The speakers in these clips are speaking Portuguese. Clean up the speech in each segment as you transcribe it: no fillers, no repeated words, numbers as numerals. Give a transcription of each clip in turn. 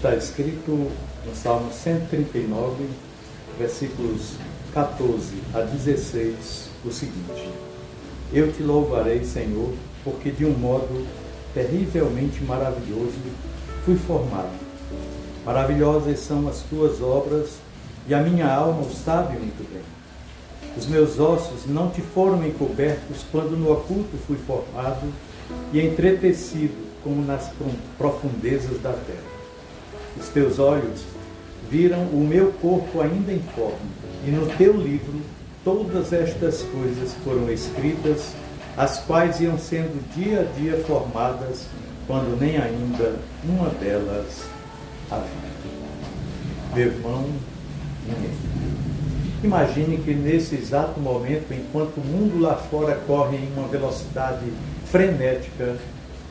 Está escrito no Salmo 139, versículos 14 a 16, o seguinte: Eu te louvarei, Senhor, porque de um modo terrivelmente maravilhoso fui formado. Maravilhosas são as tuas obras, e a minha alma o sabe muito bem. Os meus ossos não te foram encobertos quando no oculto fui formado e entretecido como nas profundezas da terra. Os teus olhos viram o meu corpo ainda informe, e no teu livro todas estas coisas foram escritas, as quais iam sendo dia a dia formadas, quando nem ainda uma delas havia. Meu irmão, ninguém. Imagine que nesse exato momento, enquanto o mundo lá fora corre em uma velocidade frenética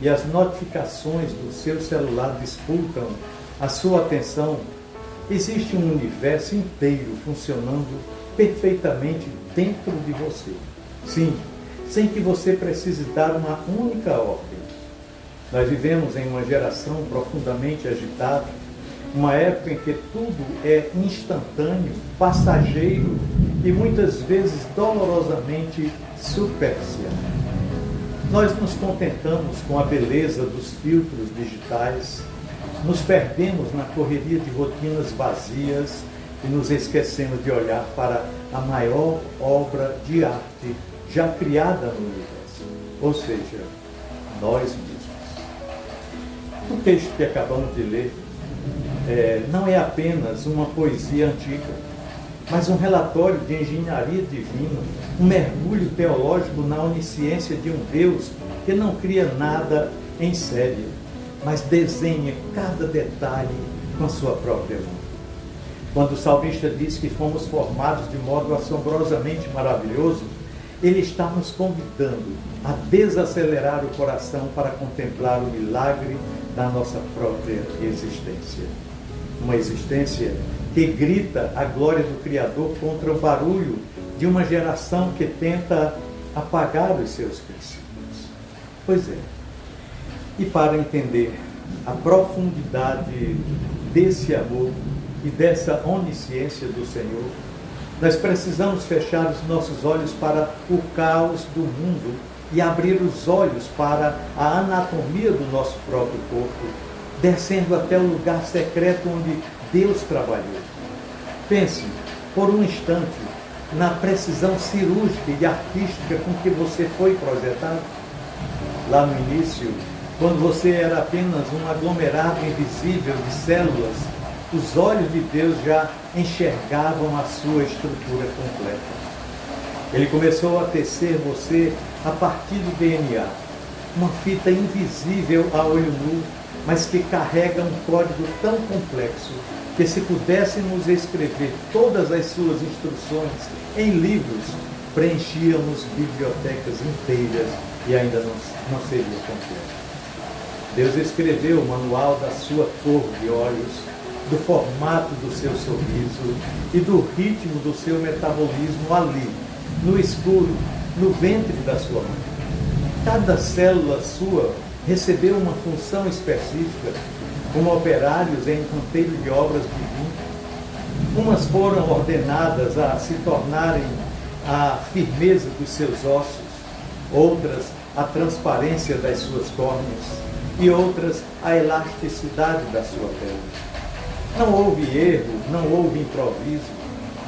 e as notificações do seu celular disputam a sua atenção, existe um universo inteiro funcionando perfeitamente dentro de você. Sim, sem que você precise dar uma única ordem. Nós vivemos em uma geração profundamente agitada, uma época em que tudo é instantâneo, passageiro e muitas vezes dolorosamente superficial. Nós nos contentamos com a beleza dos filtros digitais, nos perdemos na correria de rotinas vazias e nos esquecemos de olhar para a maior obra de arte já criada no universo, ou seja, nós mesmos. O texto que acabamos de ler não é apenas uma poesia antiga, mas um relatório de engenharia divina, um mergulho teológico na onisciência de um Deus que não cria nada em série, mas desenha cada detalhe com a sua própria mão. Quando o salmista diz que fomos formados de modo assombrosamente maravilhoso, ele está nos convidando a desacelerar o coração para contemplar o milagre da nossa própria existência. Uma existência que grita a glória do Criador contra o barulho de uma geração que tenta apagar os seus princípios. Pois é. E para entender a profundidade desse amor e dessa onisciência do Senhor, nós precisamos fechar os nossos olhos para o caos do mundo e abrir os olhos para a anatomia do nosso próprio corpo, descendo até o lugar secreto onde Deus trabalhou. Pense, por um instante, na precisão cirúrgica e artística com que você foi projetado. Lá no início, quando você era apenas um aglomerado invisível de células, os olhos de Deus já enxergavam a sua estrutura completa. Ele começou a tecer você a partir do DNA, uma fita invisível a olho nu, mas que carrega um código tão complexo que, se pudéssemos escrever todas as suas instruções em livros, preenchíamos bibliotecas inteiras e ainda não seria completo. Deus escreveu o manual da sua cor de olhos, do formato do seu sorriso e do ritmo do seu metabolismo ali, no escuro, no ventre da sua mãe. Cada célula sua recebeu uma função específica, como operários em um canteiro de obras divinas. Umas foram ordenadas a se tornarem a firmeza dos seus ossos, outras a transparência das suas córneas e outras a elasticidade da sua pele. Não houve erro, não houve improviso,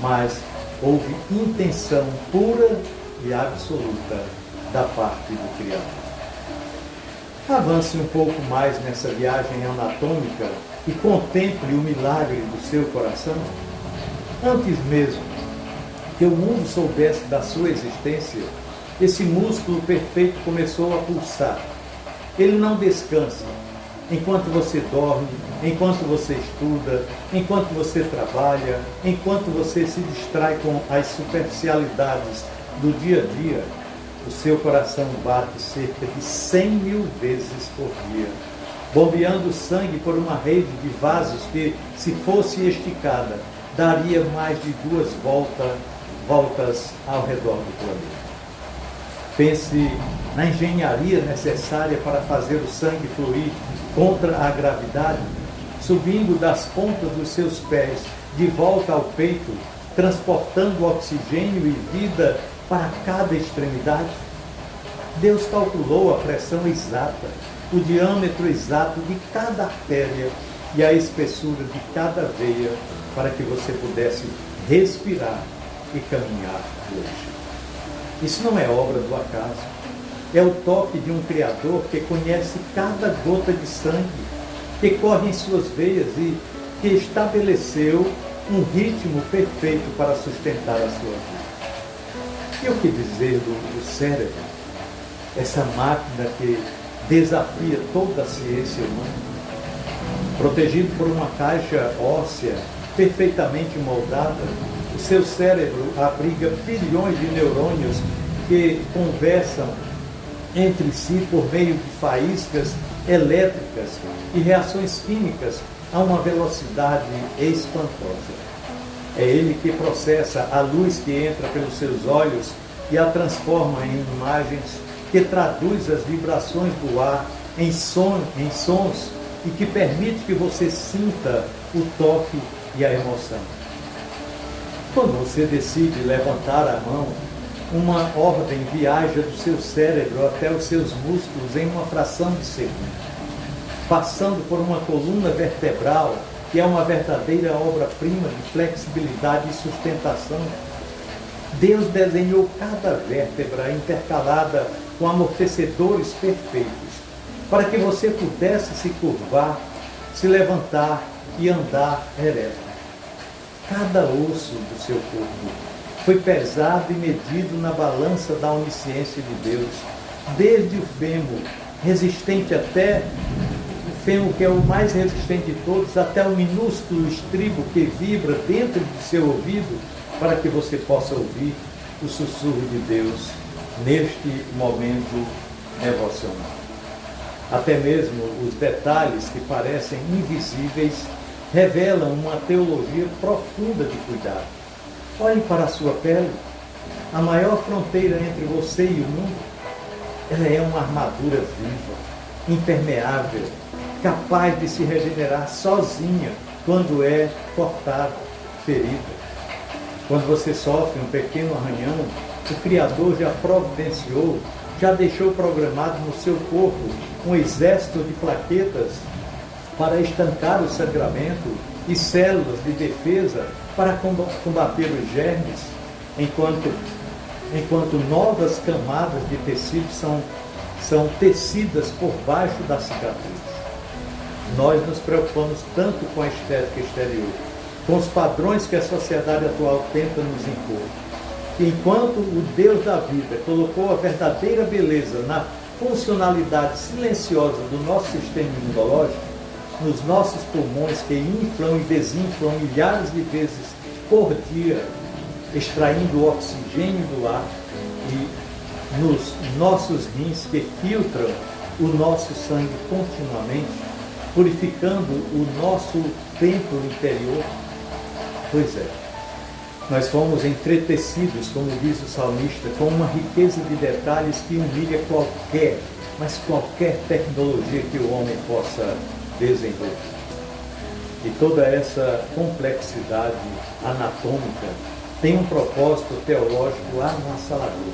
mas houve intenção pura e absoluta da parte do Criador. Avance um pouco mais nessa viagem anatômica e contemple o milagre do seu coração. Antes mesmo que o mundo soubesse da sua existência, esse músculo perfeito começou a pulsar. Ele não descansa. Enquanto você dorme, enquanto você estuda, enquanto você trabalha, enquanto você se distrai com as superficialidades do dia a dia, o seu coração bate cerca de 100 mil vezes por dia, bombeando sangue por uma rede de vasos que, se fosse esticada, daria mais de 2 voltas ao redor do planeta. Pense na engenharia necessária para fazer o sangue fluir contra a gravidade. subindo das pontas dos seus pés de volta ao peito, transportando oxigênio e vida para cada extremidade? Deus calculou a pressão exata, o diâmetro exato de cada artéria e a espessura de cada veia para que você pudesse respirar e caminhar hoje. Isso não é obra do acaso. É o toque de um Criador que conhece cada gota de sangue que corre em suas veias e que estabeleceu um ritmo perfeito para sustentar a sua vida. E o que dizer do cérebro? Essa máquina que desafia toda a ciência humana. Protegido por uma caixa óssea perfeitamente moldada, o seu cérebro abriga bilhões de neurônios que conversam entre si por meio de faíscas elétricas e reações químicas a uma velocidade espantosa. É ele que processa a luz que entra pelos seus olhos e a transforma em imagens, que traduz as vibrações do ar em sons e que permite que você sinta o toque e a emoção. Quando você decide levantar a mão, uma ordem viaja do seu cérebro até os seus músculos em uma fração de segundo, passando por uma coluna vertebral, que é uma verdadeira obra-prima de flexibilidade e sustentação. Deus desenhou cada vértebra intercalada com amortecedores perfeitos, para que você pudesse se curvar, se levantar e andar ereto. Cada osso do seu corpo foi pesado e medido na balança da onisciência de Deus, desde o fêmur, resistente até o fêmur, que é o mais resistente de todos, até o minúsculo estribo que vibra dentro do seu ouvido, para que você possa ouvir o sussurro de Deus neste momento devocional. Até mesmo os detalhes que parecem invisíveis revelam uma teologia profunda de cuidado. Olhem para a sua pele. A maior fronteira entre você e o mundo, ela é uma armadura viva, impermeável, capaz de se regenerar sozinha quando é cortada, ferida. Quando você sofre um pequeno arranhão, o Criador já providenciou, já deixou programado no seu corpo um exército de plaquetas para estancar o sangramento e células de defesa para combater os germes, enquanto novas camadas de tecido são tecidas por baixo da cicatriz. Nós nos preocupamos tanto com a estética exterior, com os padrões que a sociedade atual tenta nos impor, que enquanto o Deus da vida colocou a verdadeira beleza na funcionalidade silenciosa do nosso sistema imunológico, nos nossos pulmões que inflam e desinflam milhares de vezes por dia, extraindo o oxigênio do ar, e nos nossos rins que filtram o nosso sangue continuamente, purificando o nosso templo interior. Pois é, nós fomos entretecidos, como diz o salmista, com uma riqueza de detalhes que humilha qualquer tecnologia que o homem possa desenvolver. E toda essa complexidade anatômica tem um propósito teológico avassalador,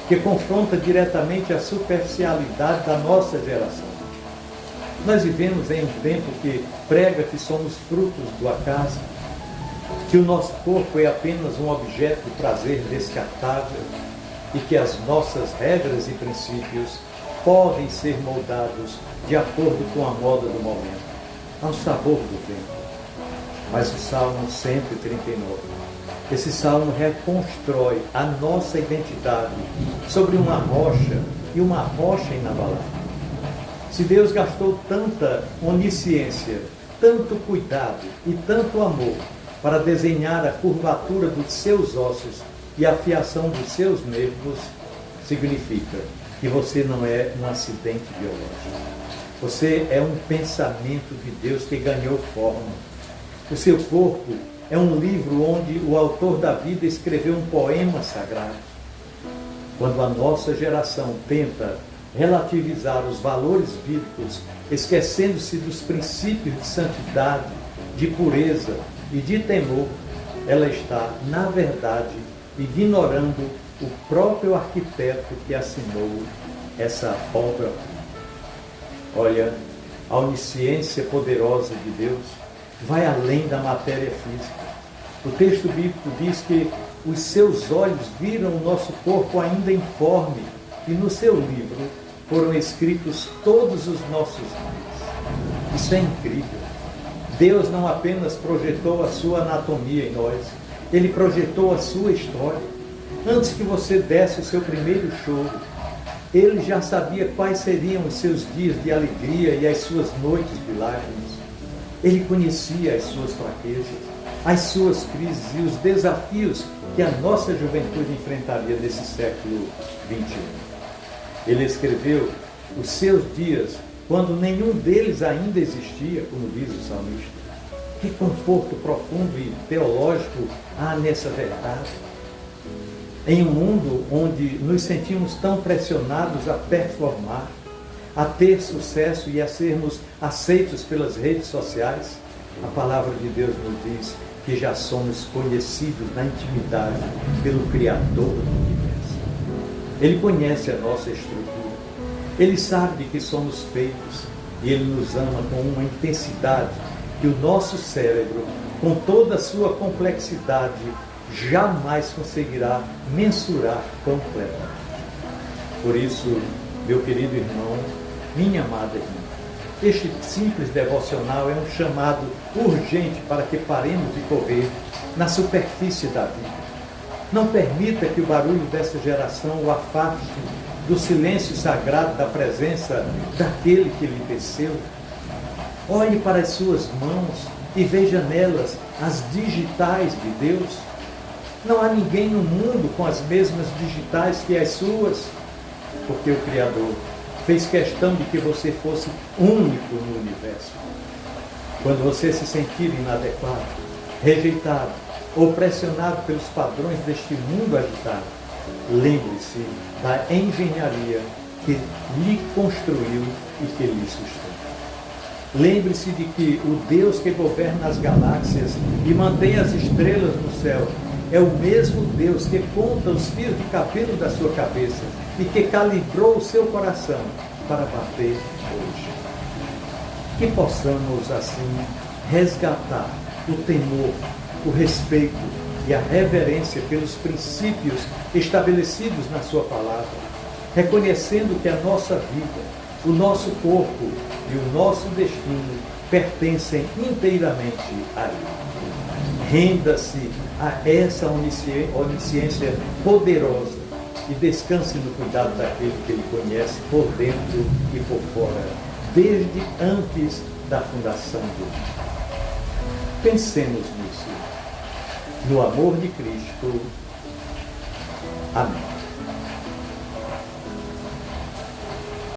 que confronta diretamente a superficialidade da nossa geração. Nós vivemos em um tempo que prega que somos frutos do acaso, que o nosso corpo é apenas um objeto de prazer descartável e que as nossas regras e princípios podem ser moldados de acordo com a moda do momento, ao sabor do tempo. Mas o Salmo 139, esse salmo reconstrói a nossa identidade sobre uma rocha e uma rocha inabalável. Se Deus gastou tanta onisciência, tanto cuidado e tanto amor para desenhar a curvatura dos seus ossos e a afiação dos seus nervos, significa que você não é um acidente biológico. Você é um pensamento de Deus que ganhou forma. O seu corpo é um livro onde o autor da vida escreveu um poema sagrado. Quando a nossa geração tenta relativizar os valores bíblicos esquecendo-se dos princípios de santidade, de pureza e de temor, ela está, na verdade, ignorando o próprio arquiteto que assinou essa obra. Olha, a onisciência poderosa de Deus vai além da matéria física. O texto bíblico diz que os seus olhos viram o nosso corpo ainda informe e no seu livro foram escritos todos os nossos dias. Isso é incrível. Deus não apenas projetou a sua anatomia em nós, Ele projetou a sua história. Antes que você desse o seu primeiro choro, Ele já sabia quais seriam os seus dias de alegria e as suas noites de lágrimas. Ele conhecia as suas fraquezas, as suas crises e os desafios que a nossa juventude enfrentaria nesse século XXI. Ele escreveu os seus dias quando nenhum deles ainda existia, como diz o salmista. Que conforto profundo e teológico há nessa verdade. Em um mundo onde nos sentimos tão pressionados a performar, a ter sucesso e a sermos aceitos pelas redes sociais, a palavra de Deus nos diz que já somos conhecidos na intimidade pelo Criador do universo. Ele conhece a nossa estrutura. Ele sabe que somos feitos e Ele nos ama com uma intensidade que o nosso cérebro, com toda a sua complexidade, jamais conseguirá mensurar completamente. Por isso, meu querido irmão, minha amada irmã, este simples devocional é um chamado urgente para que paremos de correr na superfície da vida. Não permita que o barulho dessa geração o afaste do silêncio sagrado da presença daquele que lhe teceu. Olhe para as suas mãos e veja nelas as digitais de Deus. Não há ninguém no mundo com as mesmas digitais que as suas, porque o Criador fez questão de que você fosse único no universo. Quando você se sentir inadequado, rejeitado ou pressionado pelos padrões deste mundo agitado, lembre-se da engenharia que lhe construiu e que lhe sustenta. Lembre-se de que o Deus que governa as galáxias e mantém as estrelas no céu é o mesmo Deus que conta os fios de cabelo da sua cabeça e que calibrou o seu coração para bater hoje. Que possamos, assim, resgatar o temor, o respeito e a reverência pelos princípios estabelecidos na sua palavra, reconhecendo que a nossa vida, o nosso corpo e o nosso destino pertencem inteiramente a Ele. Renda-se a essa onisciência poderosa e descanse no cuidado daquele que Ele conhece por dentro e por fora, desde antes da fundação do mundo. Pensemos nisso, no amor de Cristo. Amém.